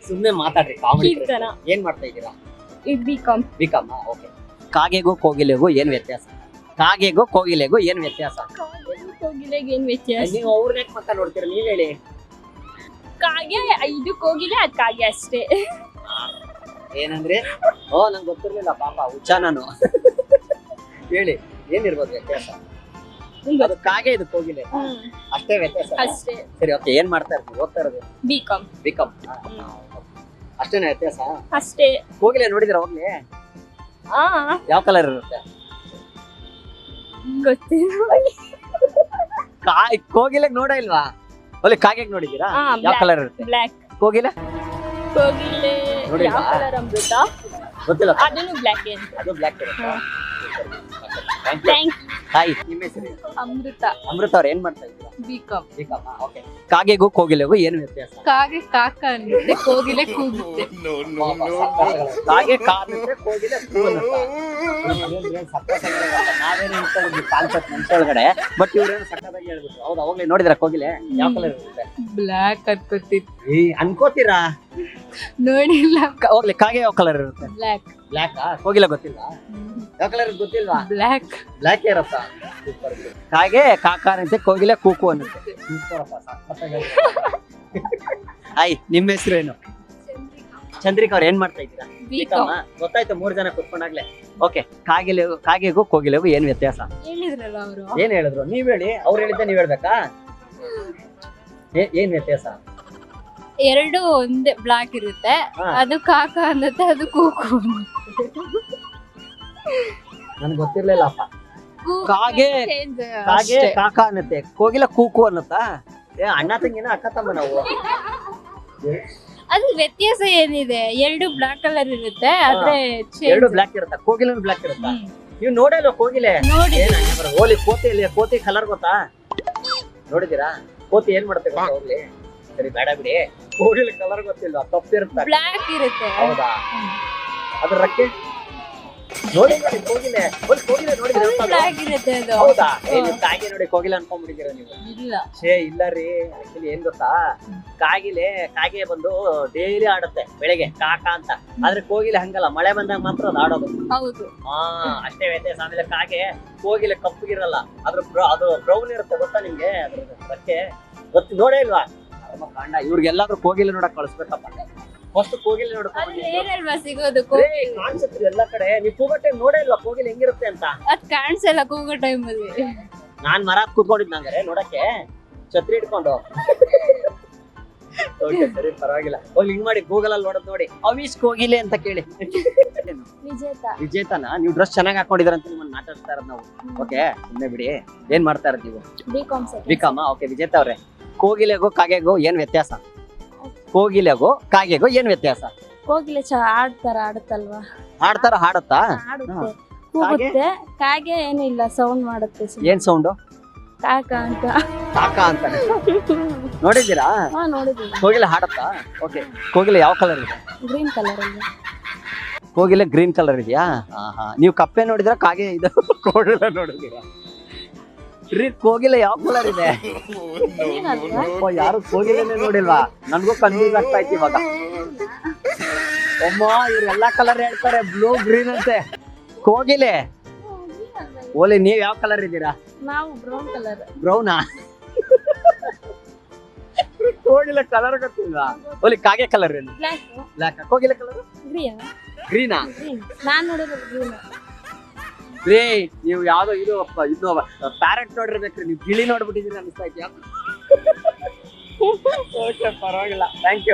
ಸುಮ್ನೆ ಮಾತಾಡ್ರಿ ಕಾಮಿಡಿ ಕೀರ್ತನ. ಏನ್ ಮಾಡ್ತಾ ಇದ್ದೀರಾ? ಬಿಕಾಮ್. B Com okay. ಕಾಗೆಗೂ ಕೋಗಿಲೆಗೂ ಏನ್ ವ್ಯತ್ಯಾಸ? ಕಾಗೆಗೂ ಕೋಗಿಲೆಗೂ ಏನ್ ವ್ಯತ್ಯಾಸ? ಕೋಗಿಲೆಗೆ ಏನ್ ವ್ಯತ್ಯಾಸ? ನೀವು ಅವ್ರನ್ನ ಯಾಕೆ ಮಾತಾ ನೋಡ್ತೀರಾ? ನೀವ್ ಹೇಳಿ. ಕಾಗೆ ಇದು ಕೋಗಿಲೆ ಅದ್ ಕಾಗೆ ಅಷ್ಟೇ. ಏನಂದ್ರೆ ನಂಗೆ ಗೊತ್ತಿರ್ಲಿಲ್ಲ ಪಾಪ ಹುಚ್ಚ ನಾನು. ಹೇಳಿ ಏನಿರ್ಬೋದು ವ್ಯತ್ಯಾಸ? ಅದು ಕಾಗೆ ಇದು ಕೋಗಿಲೆ ಅಷ್ಟೇ ವ್ಯತ್ಯಾಸ ಅಷ್ಟೇ. ಸರಿ ಓಕೆ. ಏನ್ ಮಾಡ್ತಾ ಇರ್ತೀವಿ? ಓದ್ತಾ ಇರೋದು ಬಿಕಾಮ್. ಬಿಕಾಮ್ ಅಷ್ಟೇನಾ ವ್ಯತ್ಯಾಸ? ಅಷ್ಟೇ. ಕೋಗಿಲೆ ನೋಡಿದಿರ ಹೋಗ್ಲಿ? ಆ ಯಾವ ಕಲರ್ ಇರುತ್ತೆ? ಗೊತ್ತಿಲ್ಲ. ಕೋಗಿಲೆ ನೋಡ ಇಲ್ವಾ? ಒಳ್ಳೆ ಕಾಗೆಗ್ ನೋಡಿದೀರಾ? ಯಾವ ಕಲರ್ ಇರುತ್ತೆ? ಬ್ಲಾಕ್. ಕೋಗಿಲೆ ಕೋಗಿಲೆ ನೋಡಿಲ್ವಾ? ಯಾವ ಕಲರ್ ಅಮೃತ? ಗೊತ್ತಿಲ್ಲ. ಅದನ್ನು ಬ್ಲಾಕ್ ಏನು? ಅದು ಬ್ಲಾಕ್ ಇರುತ್ತೆ. ಥ್ಯಾಂಕ್ ಹಾಯ್, ನಿಮ್ಮ ಹೆಸರು? ಅಮೃತ. ಅಮೃತ ಅವ್ರು ಏನ್ ಮಾಡ್ತಾ ಇದ್ದೀರಾ? ಬಿಕಾಮ್. B Com okay. ಕಾಗೆಗೂ ಕೋಗಿಲೆಗೂ ಏನು ವ್ಯತ್ಯಾಸ? ಕಾಗೆ ಕಾಕ ಅನ್ನುತ್ತೆ, ಕೋಗಿಲೆ ಕೂಗುತ್ತೆ. ಕಾಗೆ ಕಾರುತ್ತೆ, ಕೋಗಿಲೆ ಕೂಗುತ್ತೆ. ನಾವೇನು ಹೇಳ್ತಾ ಕಾನ್ಸೆಪ್ಟ್ ಮನ್ಸೊಳಗಡೆ, ಬಟ್ ಇವ್ರೇನು ಸಕ್ಕತ್ತಾಗಿ ಹೇಳ್ಬಿಟ್ರು. ಹೌದಾ? ಹೋಗ್ಲಿ ನೋಡಿದ್ರ ಕೋಗಿಲೆ ಯಾವ ಕಲರ್ ಇರುತ್ತೆ? ಬ್ಲಾಕ್ ಅನ್ಕೋತಿತ್ತು. ಅನ್ಕೋತೀರಾ? ನೋಡಿಲ್ಲ. ಹೋಗ್ಲಿ ಕಾಗೆ ಯಾವ ಕಲರ್ ಇರುತ್ತೆ? ಬ್ಲಾಕ್. ಬ್ಲಾಕ್. ಕೋಗಿಲೆ ಗೊತ್ತಿಲ್ವಾ? ಯಾವ ಕಲರ್ ಗೊತ್ತಿಲ್ವಾ? ಬ್ಲಾಕ್. ಬ್ಲಾಕ್ ಇರತ್ತ. ಕಾಗೆ ಕಾಕ ಅನ್ನುತ್ತೆ, ಕೋಗಿಲೆ ಕೂಕು ಅನ್ನುತ್ತೆ. ಹಾಯ್, ನಿಮ್ಮ ಹೆಸರು ಏನು? ಚಂದ್ರಿಕಾ ಅವ್ರು ಏನ್ ಮಾಡ್ತಾ ಇದ್ದೀರಾ? ಬಿಕಾಮ್. ಗೊತ್ತಾಯ್ತು, 3 ಜನ ಕುತ್ಕೊಂಡಾಗ್ಲೆ. ಓಕೆ. ಕಾಗೆಗೂ ಕೋಗಿಲೆಗೂ ಏನ್ ವ್ಯತ್ಯಾಸ? ಹೇಳಿದ್ರಲ್ಲ ಅವರು. ಏನ್ ಹೇಳಿದ್ರು? ನೀವ್ ಹೇಳಿ. ಅವ್ರು ಹೇಳಿದ್ದೆ ನೀವ್ ಹೇಳ್ಬೇಕಾ? ಏನ್ ವ್ಯತ್ಯಾಸ? ಎರಡು ಒಂದೇ ಬ್ಲಾಕ್ ಇರುತ್ತೆ. ಅದು ಕಾಕ ಅನ್ನತ್ತೆ, ಅದು ಕೂಕು ನನ್ಗೆ ಗೊತ್ತಿರ್ಲಿಲ್ಲಪ್ಪ. ಕಾಗೆ ಕಾಗೆ ಕಾಕ ಅನ್ನತ್ತೆ, ಕೋಗಿಲೆ ಕೂಕು ಅನ್ನತ್ತಾ? ಅಣ್ಣ ತಂಗಿನ ಅಕ್ಕ ತಮ್ಮ ನಾವು? ಅದು ವ್ಯತ್ಯಾಸ ಏನಿದೆ? ಎರಡು ಬ್ಲಾಕ್ ಕಲರ್ ಇರುತ್ತೆ, ಆದ್ರೆ ಎರಡು ಬ್ಲಾಕ್ ಇರುತ್ತಾ? ಕೋಗಿಲೆ ಬ್ಲಾಕ್ ಇರುತ್ತಾ? ನೀವು ನೋಡಿಲ್ವ ಕೋಗಿಲೆ? ನೋಡಿ. ಹೋಲಿ ಕೋತಿ ಕಲರ್ ಗೊತ್ತಾ? ನೋಡಿದೀರಾ? ಕೋತಿ ಏನ್ ಮಾಡುತ್ತೆ ಗೊತ್ತಾ? ಹೋಗ್ಲಿ ಸರಿ ಬೇಡ ಬಿಡಿ. ಕೋಗಿಲೆ ಕಲರ್ ಗೊತ್ತಿಲ್ವಾ? ತಪ್ಪಿರುತ್ತ. ಬ್ಲಾಕ್ ಇರುತ್ತೆ. ಹೌದಾ? ಅದ್ರ ರಕ್ಕೆ ನೋಡಿ ಕೋಗಿಲೆ. ಕೋಗಿಲೆ ನೋಡಿದ್ರೆ ಬ್ಲಾಕ್ ಇರುತ್ತೆ ಅದು. ಹೌದಾ? ಕಾಗೆ ನೋಡಿ ಕೋಗಿಲೆ ಅನ್ಕೊಂಡ್ಬಿಟ್ಟಿದ್ದೀರಾ ನೀವು? ಇಲ್ಲ. ಇಲ್ಲ ರೀ. ಆಕ್ಚುಲಿ ಏನ್ ಗೊತ್ತಾ, ಕಾಗೆ ಬಂದು ಡೈಲಿ ಆಡುತ್ತೆ ಬೆಳಗ್ಗೆ ಕಾಕ ಅಂತ. ಆದ್ರೆ ಕೋಗಿಲೆ ಹಂಗಲ್ಲ, ಮಳೆ ಬಂದಾಗ ಮಾತ್ರ ಅದು ಆಡೋದು. ಹೌದು. ಅಷ್ಟೇ ವ್ಯತ್ಯಾಸ. ಆಮೇಲೆ ಕೋಗಿಲೆ ಕಪ್ಪಗಿರಲ್ಲ, ಅದು ಬ್ರೌನ್ ಇರುತ್ತೆ. ಗೊತ್ತಾ ನಿಮ್ಗೆ? ಅದ್ರ ಬಗ್ಗೆ ನೋಡೇ ಇಲ್ವಾ? ಕಾಂಡ. ಇವ್ರಿಗೆಲ್ಲಾದ್ರೂ ಕೋಗಿಲೆ ನೋಡಕ್ ಕಳಿಸ್ಬೇಕಪ್ಪ. ಫಸ್ಟ್ ಕೋಗಿಲೆ ಏನಲ್ವಾ ಸಿಗೋದು? ಕಾಣಿಸುತ್ತೆ ಎಲ್ಲ ಕಡೆ. ನೀವು ಕೂಗೋ ಟೈಮ್ ನೋಡೇ ಇಲ್ವಾ ಕೋಗಿಲೆ ಹೆಂಗಿರುತ್ತೆ ಅಂತ? ಅದ್ ಕಾಣಿಸಲ್ಲ ಕೂಗೋ ಟೈಮಲ್ಲಿ. ನಾನ್ ಮರ ಕೂತ್ಕೊಂಡಿದ್ ನಂಗಾರೆ ನೋಡಕ್ಕೆ, ಛತ್ರಿ ಇಟ್ಕೊಂಡು. ಸರಿ ಪರವಾಗಿಲ್ಲ. ಹಿಂಗ್ ಮಾಡಿ ಗೂಗಲ್ ಅಲ್ಲಿ ನೋಡೋದ್ ನೋಡಿ, ಅವಿಶ್ ಕೋಗಿಲೆ ಅಂತ ಕೇಳಿ. ವಿಜೇತನಾ? ನೀವು ಡ್ರೆಸ್ ಚೆನ್ನಾಗಿ ಹಾಕೊಂಡಿದ್ರ ಅಂತ ನಿಮ್ಮನ್ನ ಮಾತಾಡ್ತಾ ಇರೋದು ನಾವು. ಓಕೆ, ಸುಮ್ಮನೆ ಬಿಡಿ. ಏನ್ ಮಾಡ್ತಾ ಇರೋದು ನೀವು? BCom okay. ವಿಜೇತ ಅವ್ರೆ, ಕೋಗಿಲೆಗೂ ಕಾಗೆಗೂ ಏನ್ ವ್ಯತ್ಯಾಸ? ಕೋಗಿಲೆಗೂ ಕಾಗೆಗೂ ಏನ್ ವ್ಯತ್ಯಾಸ? ಕೋಗಿಲೆ ಆಡುತ್ತಲ್ವಾ? ಹಾಡುತ್ತಾ? ಆಡುತ್ತೆ, ಕೂಗುತ್ತೆ. ಕಾಗೆ ಏನು ಇಲ್ಲ, ಸೌಂಡ್ ಮಾಡುತ್ತೆ. ಏನ್ ಸೌಂಡು? ಕಾಕ ಅಂತ. ಕಾಕ ಅಂತ ನೋಡಿದ್ದೀರಾ? ನೋಡಿದ್ದೀನಿ. ಕೋಗಿಲೆ ಹಾಡುತ್ತಾ? ಓಕೆ. ಕೋಗಿಲೆ ಯಾವ ಕಲರ್ ಇದೆ? ಗ್ರೀನ್ ಕಲರ್ ಇದೆ. ಕೋಗಿಲೆ ಗ್ರೀನ್ ಕಲರ್ ಇದೆಯಾ? ನೀವು ಕಪ್ಪೆ ನೋಡಿದ್ರ? ಕಾಗೆ ಇದು ಕೋಗಿಲೆ ನೋಡಿದೀರಾ? ಕೋಗಿಲೆ ಯಾವ ಕಲರ್ ಇದೆ? ಯಾರು ಕೋಗಿಲೆನೇ ನೋಡಿಲ್ವಾ? ನನ್ಗೂ ಕನ್ಫ್ಯೂಸ್ ಆಗ್ತಾ ಇತ್ತು ಇವಾಗ. ಇವ್ರೆಲ್ಲಾ ಕಲರ್ ಹೇಳ್ತಾರೆ, ಬ್ಲೂ ಗ್ರೀನ್ ಅಂತೆ. ಕೋಗಿಲೆ ಓಲಿ, ನೀವ್ ಯಾವ ಕಲರ್ ಇದ್ದೀರಾ? ನಾವು ಬ್ರೌನ್ ಕಲರ್. ಬ್ರೌನಾ? ಕೋಗಿಲೆ ಕಲರ್ ಗೊತ್ತಿಲ್ವಾ? ಓಲಿ, ಕಾಗೆ ಕಲರ್ ಏನು? ಬ್ಲಾಕ್. ಕೋಗಿಲೆ ಕಲರ್ ಗ್ರೀನಾ? ನಾನ್ ನೋಡಿರೋದು ಗ್ರೀನ್. ನೀವು ಯಾವ್ದೋ ಇದು ಪ್ಯಾರೆಟ್ ನೋಡಿರ್ಬೇಕ್ರಿ, ನೀವು ಗಿಳಿ ನೋಡ್ಬಿಟ್ಟಿದೀರಿ ಅನಿಸ್ತಾ ಇದೆಯಾ? ಪರವಾಗಿಲ್ಲ, ಥ್ಯಾಂಕ್ ಯು.